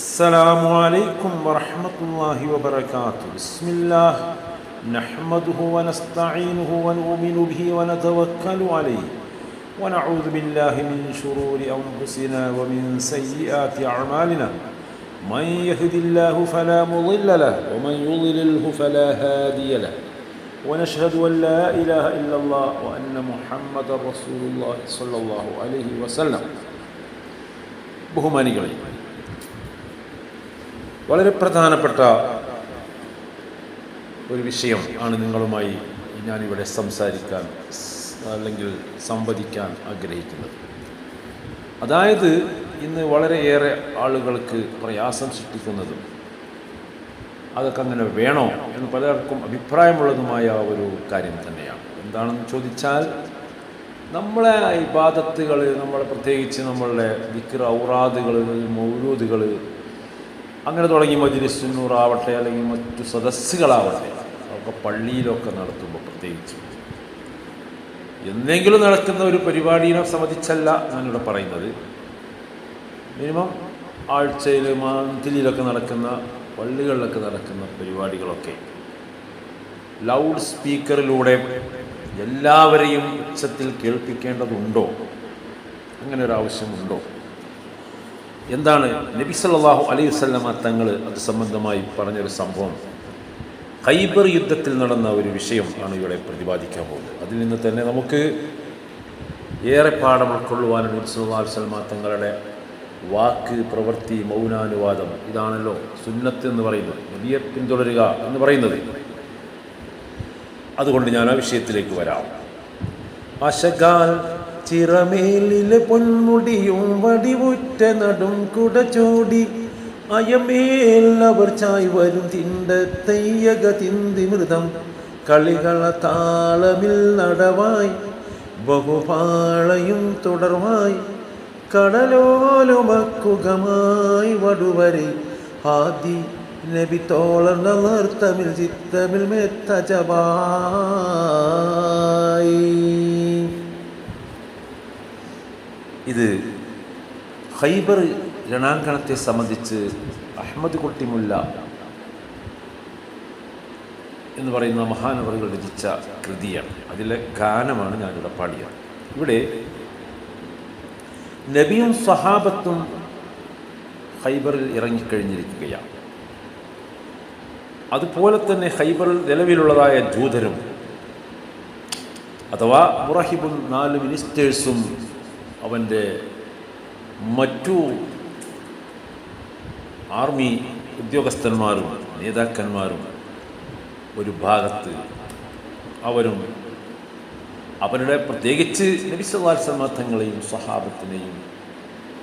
السلام عليكم ورحمة الله وبركاته. بسم الله نحمده ونستعينه ونؤمن به ونتوكل عليه ونعوذ بالله من شرور أنفسنا ومن سيئات أعمالنا. من يهد الله فلا مضل له ومن يضلله فلا هادي له ونشهد أن لا إله إلا الله وأن محمدا رسول الله صلى الله عليه وسلم. ബഹുമാനികളെ, വളരെ പ്രധാനപ്പെട്ട ഒരു വിഷയം ആണ് നിങ്ങളുമായി ഞാനിവിടെ സംസാരിക്കാൻ അല്ലെങ്കിൽ സംവദിക്കാൻ ആഗ്രഹിക്കുന്നത്. അതായത് ഇന്ന് വളരെയേറെ ആളുകൾക്ക് പ്രയാസം സൃഷ്ടിക്കുന്നതും അതൊക്കെ അങ്ങനെ വേണോ എന്ന് പലർക്കും അഭിപ്രായമുള്ളതുമായ ഒരു കാര്യം തന്നെയാണ്. എന്താണെന്ന് ചോദിച്ചാൽ, നമ്മളെ ഇബാദത്തുകൾ, നമ്മളെ പ്രത്യേകിച്ച് നമ്മളുടെ ദിക്ർ, ഔറാദുകൾ, മൗലൂദുകൾ, അങ്ങനെ തുടങ്ങി മജ്‌ലിസ് നൂറാവട്ടെ അല്ലെങ്കിൽ മറ്റു സദസ്സുകളാവട്ടെ, അതൊക്കെ പള്ളിയിലൊക്കെ നടത്തുമ്പോൾ പ്രത്യേകിച്ച് എന്തെങ്കിലും നടക്കുന്ന ഒരു പരിപാടിയെ സംബന്ധിച്ചല്ല ഞാനിവിടെ പറയുന്നത്. മിനിമം ആഴ്ചയിൽ, മന്ത്ലിയിലൊക്കെ നടക്കുന്ന, പള്ളികളിലൊക്കെ നടക്കുന്ന പരിപാടികളൊക്കെ ലൗഡ് സ്പീക്കറിലൂടെ എല്ലാവരെയും ഉച്ചത്തിൽ കേൾപ്പിക്കേണ്ടതുണ്ടോ? അങ്ങനെ ഒരു ആവശ്യമുണ്ടോ? എന്താണ് നബി സല്ലല്ലാഹു അലൈഹി വസല്ലമ തങ്ങൾ അത് സംബന്ധമായി പറഞ്ഞൊരു സംഭവം, ഖൈബർ യുദ്ധത്തിൽ നടന്ന ഒരു വിഷയം ആണ് ഇവിടെ പ്രതിപാദിക്കാൻ പോകുന്നത്. അതിൽ നിന്ന് തന്നെ നമുക്ക് ഏറെ പാഠം ഉൾക്കൊള്ളുവാനാണ് നബി സല്ലല്ലാഹു അലൈഹി വസല്ലമ തങ്ങളുടെ വാക്ക്, പ്രവൃത്തി, മൗനാനുവാദം, ഇതാണല്ലോ സുന്നത്ത് എന്ന് പറയുന്നത്, നബിയെ പിന്തുടരുക എന്ന് പറയുന്നത്. അതുകൊണ്ട് ഞാൻ ആ വിഷയത്തിലേക്ക് വരാം. അശകാൽ ചിറമേലിലെ പൊന്മുടിയും വടിവുറ്റ നടും കുട ചൂടി അയമേൽ അവർ ചായ് വരും തിണ്ടത്തയ്യക തിന്തി മൃതം കളികള താളമിൽ നടവായി ബഹുപാളയും തുടർവായി കടലോലുമക്കുകമായി വടുവരെ ആദി നബി തോളർന്ന നർത്തമിൽ ചിത്തമിൽ മെത്തജബായി. ഇത് ഖൈബർ രണാങ്കണത്തെ സംബന്ധിച്ച് അഹ്മദ് കുട്ടിമുല്ല എന്ന് പറയുന്ന മഹാനവറുകൾ രചിച്ച കൃതിയാണ്. അതിലെ ഗാനമാണ് ഞാനിവിടെ പാടിയത്. ഇവിടെ നബിയും സ്വഹാബത്തും ഖൈബറിൽ ഇറങ്ങിക്കഴിഞ്ഞിരിക്കുകയാണ്. അതുപോലെ തന്നെ ഖൈബറിൽ നിലവിലുള്ളതായ ജൂതരും അഥവാ മുറഹിബും 4 മിനിസ്റ്റേഴ്സും അവൻ്റെ മറ്റു ആർമി ഉദ്യോഗസ്ഥന്മാരും നേതാക്കന്മാരും ഒരു ഭാഗത്ത്, അവരും അവരുടെ പ്രത്യേകിച്ച് നബി സല്ലല്ലാഹു അലൈഹി വസല്ലം തങ്ങളെയും സ്വഹാബത്തിനെയും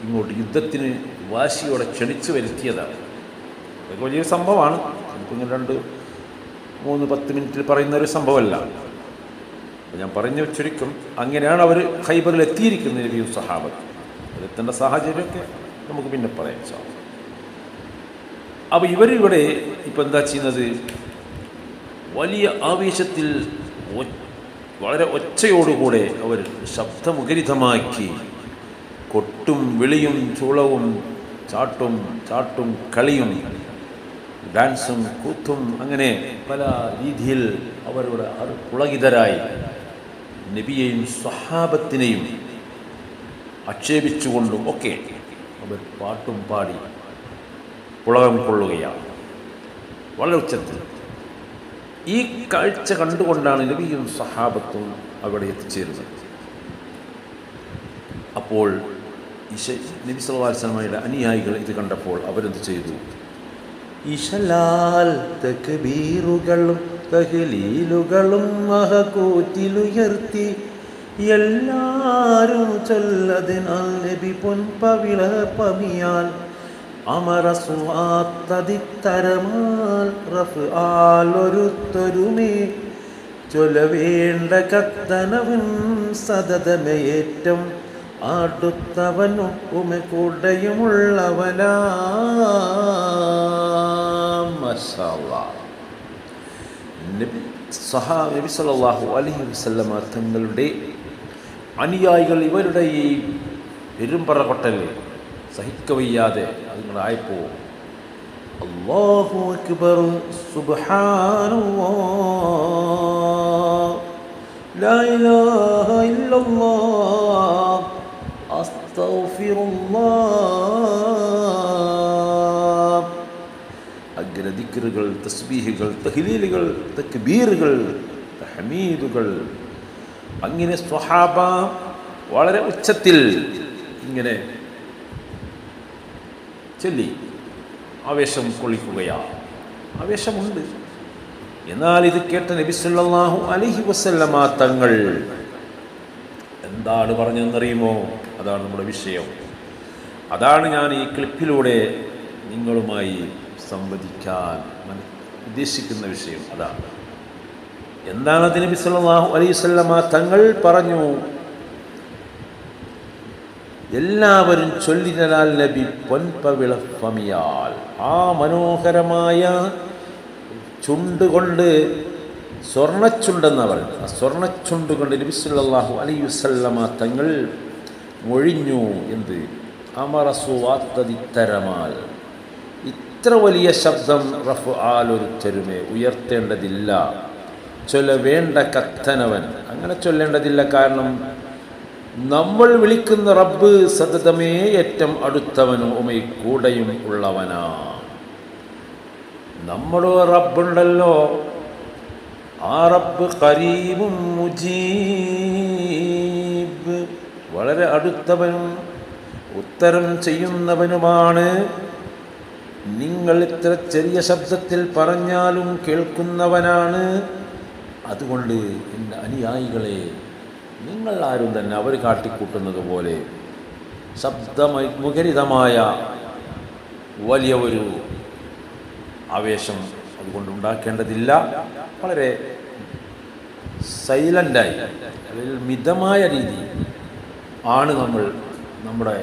ഇങ്ങോട്ട് യുദ്ധത്തിന് വാശിയോടെ ക്ഷണിച്ചു വരുത്തിയതാണ്. അതൊക്കെ വലിയൊരു സംഭവമാണ്. നമുക്കിങ്ങനെ 2-3-10 മിനിറ്റിൽ പറയുന്ന ഒരു സംഭവമല്ല. ഞാൻ പറഞ്ഞു ചുരുക്കം, അങ്ങനെയാണ് അവർ ഖൈബറിൽ എത്തിയിരിക്കുന്നത്, നബിയും സ്വഹാബത്തും. അതിലെത്തേണ്ട സാഹചര്യമൊക്കെ നമുക്ക് പിന്നെ പറയാം. അപ്പോൾ ഇവരിവിടെ ഇപ്പം എന്താ ചെയ്യുന്നത്? വലിയ ആവേശത്തിൽ വളരെ ഒച്ചയോടുകൂടെ അവർ ശബ്ദമുഖരിതമാക്കി കൊട്ടും വിളിയും ചൂളവും ചാട്ടും കളിയും ഡാൻസും കൂത്തും അങ്ങനെ പല രീതിയിൽ അവരുടെ പുളകിതരായി നബിയെയും സ്വഹാബത്തിനെയും ആക്ഷേപിച്ചുകൊണ്ടും ഒക്കെ അവർ പാട്ടും പാടി പുളകം കൊള്ളുകയാണ് വളരെ ഉച്ചത്തിൽ. ഈ കാഴ്ച കണ്ടുകൊണ്ടാണ് നബിയും സ്വഹാബത്തും അവിടെ എത്തിച്ചേരുന്നത്. അപ്പോൾ നബി സല്ലല്ലാഹു അലൈഹി വസല്ലമയുടെ അനുയായികൾ ഇത് കണ്ടപ്പോൾ അവരെന്ത് ചെയ്തു? ഇശലാൽ തക്ബീറുകളും തഹ്ലീലുകളും മഹകൂറ്റിലുയർത്തി എല്ലാരും ചൊല്ലതിനാൽ നബി പൊൻപവിള പമിയാൽ അമരസുവാത്തതിത്തരമാൽ റഫ് ആലൊരുത്തൊരുമേ ചൊലവേണ്ട കത്തനവൻ സതതമേറ്റം അടുത്തവനും ഉമകൂടയുമുള്ളവനാ. നബി സല്ലല്ലാഹു അലൈഹി വസല്ലമ തങ്ങളുടെ അനുയായികൾ ഇവരുടെ ഈ പെരുമ്പറ കൊട്ടൽ സഹിക്കവയ്യാതെ അതുങ്ങളായപ്പോൾ അല്ലാഹു അക്ബർ, സുബ്ഹാനല്ലാഹ്, ലാ ഇലാഹ ഇല്ലല്ലാഹ്, അസ്തഗ്ഫിറുല്ലാഹ്. അഗ്രദിക്റുകൾ, തസ്ബീഹുകൾ, തഹ്ലീലുകൾ, തക്ബീറുകൾ, തഹ്മീദുകൾ, അങ്ങനെ സ്വഹാബ വളരെ ഉച്ചത്തിൽ ഇങ്ങനെ ചൊല്ലി ആവേശം കൊള്ളിക്കുകയാണ്. ആവേശമുണ്ട്. എന്നാൽ ഇത് കേട്ട നബി സല്ലല്ലാഹു അലൈഹി വസല്ലമ തങ്ങൾ എന്താണ് പറഞ്ഞതെന്നറിയുമോ? അതാണ് നമ്മുടെ വിഷയം. അതാണ് ഞാൻ ഈ ക്ലിപ്പിലൂടെ നിങ്ങളുമായി സംവദിക്കാൻ ഉദ്ദേശിക്കുന്ന വിഷയം. അതാണ് എന്താണത്? നബി സല്ലല്ലാഹു അലൈഹി വസല്ലമ തങ്ങൾ പറഞ്ഞു, എല്ലാവരും ചൊല്ലിനാൽ നബി പൊൻപവിള ഫമിയാൽ, ആ മനോഹരമായ ചുണ്ടുകൊണ്ട്, സ്വർണ്ണച്ചുണ്ടെന്ന് പറയുന്നത്, ആ സ്വർണ്ണച്ചുണ്ട് കൊണ്ട് നബി സല്ലല്ലാഹു അലൈഹി വസല്ലമ തങ്ങൾ മൊഴിഞ്ഞു. എന്ത്? അമറസുവാത്തതിത്തരമാൽ, ഇത്ര വലിയ ശബ്ദം റഫ് ആലൊരുത്തരുമേ ഉയർത്തേണ്ടതില്ല, ചൊല്ലവേണ്ട കത്തനവൻ, അങ്ങനെ ചൊല്ലേണ്ടതില്ല. കാരണം നമ്മൾ വിളിക്കുന്ന റബ്ബ് സതതമേ ഏറ്റവും അടുത്തവനും ഉമൈ കൂടെയും ഉള്ളവനാ. നമ്മുടെ റബ്ബുണ്ടല്ലോ, ആ റബ്ബ് ഖരീബും മുജീബ്, വളരെ അടുത്തവനും ഉത്തരം ചെയ്യുന്നവനുമാണ്. നിങ്ങൾ ഇത്ര ചെറിയ ശബ്ദത്തിൽ പറഞ്ഞാലും കേൾക്കുന്നവനാണ്. അതുകൊണ്ട് എൻ്റെ അനുയായികളെ, നിങ്ങൾ ആരും തന്നെ അവർ കാട്ടിക്കൂട്ടുന്നത് പോലെ ശബ്ദമുഖരിതമായ വലിയ ഒരു ആവേശം അതുകൊണ്ട് ഉണ്ടാക്കേണ്ടതില്ല. വളരെ സൈലൻ്റായി, അതിൽ മിതമായ രീതി ആണ് നമ്മൾ നമ്മുടെ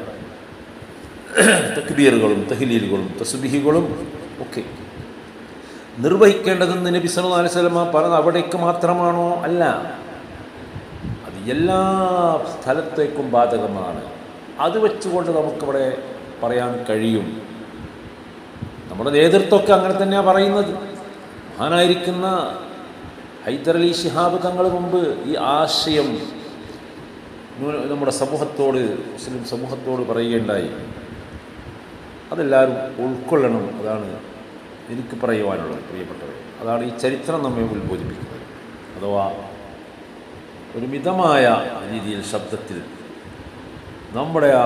തക്ബീറുകളും തഹ്ലീലുകളും തസ്ബീഹുകളും ഒക്കെ നിർവഹിക്കേണ്ടതെന്ന് നബി സല്ലല്ലാഹു അലൈഹി വസല്ലം പറഞ്ഞത് അവിടേക്ക് മാത്രമാണോ? അല്ല, അത് എല്ലാ സ്ഥലത്തേക്കും ബാധകമാണ്. അത് വെച്ചുകൊണ്ട് നമുക്കിവിടെ പറയാൻ കഴിയും. നമ്മുടെ നേതൃത്വമൊക്കെ അങ്ങനെ തന്നെയാണ് പറയുന്നത്. മഹാനായിരിക്കുന്ന ഹൈദർ അലി ശിഹാബ് തങ്ങൾ മുമ്പ് ഈ ആശയം നമ്മുടെ സമൂഹത്തോട്, മുസ്ലിം സമൂഹത്തോട് പറയുകയുണ്ടായി. അതെല്ലാവരും ഉൾക്കൊള്ളണം. അതാണ് എനിക്ക് പറയുവാനുള്ളത് പ്രിയപ്പെട്ടവർ. അതാണ് ഈ ചരിത്രം നമ്മെ ഉത്ബോധിപ്പിക്കുന്നത്. അഥവാ ഒരു മിതമായ രീതിയിൽ ശബ്ദത്തിൽ നമ്മുടെ ആ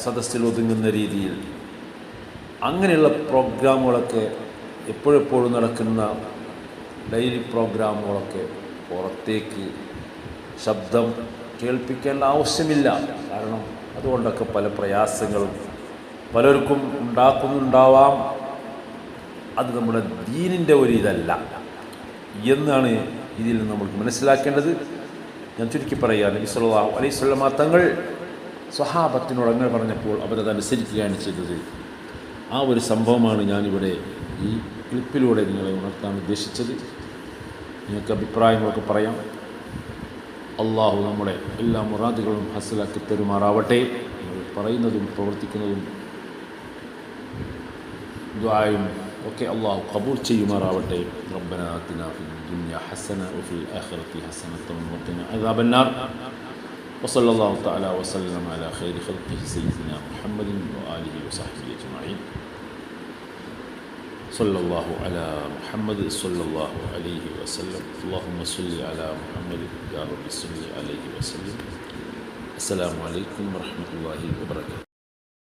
സദസ്സിൽ ഒതുങ്ങുന്ന രീതിയിൽ അങ്ങനെയുള്ള പ്രോഗ്രാമുകളൊക്കെ എപ്പോഴെപ്പോഴും നടക്കുന്ന ഡെയിലി പ്രോഗ്രാമുകളൊക്കെ പുറത്തേക്ക് ശബ്ദം കേൾപ്പിക്കേണ്ട ആവശ്യമില്ല. കാരണം അതുകൊണ്ടൊക്കെ പല പ്രയാസങ്ങളും പലർക്കും ഉണ്ടാക്കുന്നുണ്ടാവാം. അത് നമ്മുടെ ദീനിൻ്റെ ഒരു ഇതല്ല എന്നാണ് ഇതിൽ നമ്മൾക്ക് മനസ്സിലാക്കേണ്ടത്. ഞാൻ ചുരുക്കി പറയുക, നബി സല്ലല്ലാഹു അലൈഹി വസല്ലം തങ്ങൾ സ്വഹാബത്തിനോട് അങ്ങനെ പറഞ്ഞപ്പോൾ അവരത് അനുസരിക്കുകയാണ് ചെയ്തത്. ആ ഒരു സംഭവമാണ് ഞാനിവിടെ ഈ ക്ലിപ്പിലൂടെ നിങ്ങളെ ഉണർത്താൻ ഉദ്ദേശിച്ചത്. നിങ്ങൾക്ക് അഭിപ്രായങ്ങളൊക്കെ പറയാം. അള്ളാഹു നമ്മുടെ എല്ലാ മുറാദുകളും ഹസ്സലാക്കി തരുമാറാവട്ടെ. നിങ്ങൾ പറയുന്നതും പ്രവർത്തിക്കുന്നതും ദുആയും ഒക്കെ അള്ളാഹു ഖബൂൽ ചെയ്യുമാറാവട്ടെ. റബ്ബനാ ആതിനാ ഫിദ്ദുനിയ ഹസന വഫിൽ ആഖിറതി ഹസനതൻ വഖിനാ അദാബന്നാർ. വസല്ലല്ലാഹു തആല വസല്ലമ അലാ ഖൈരി ഖൽഖിഹി സയ്യിദിനാ മുഹമ്മദിൻ വആലിഹി വസഹ്ബിഹി അജ്മഈൻ. സല്ലല്ലാഹു അലാ മുഹമ്മദ് സല്ലല്ലാഹു അലൈഹി വസല്ലം. അല്ലാഹുമ്മ സ്വല്ലി അലാ മുഹമ്മദ് യാ റബ്ബി സ്വല്ലി അലൈഹി വസല്ലം. അസ്സലാമു അലൈക്കും വറഹ്മത്തുള്ളാഹി വബറകാതുഹു.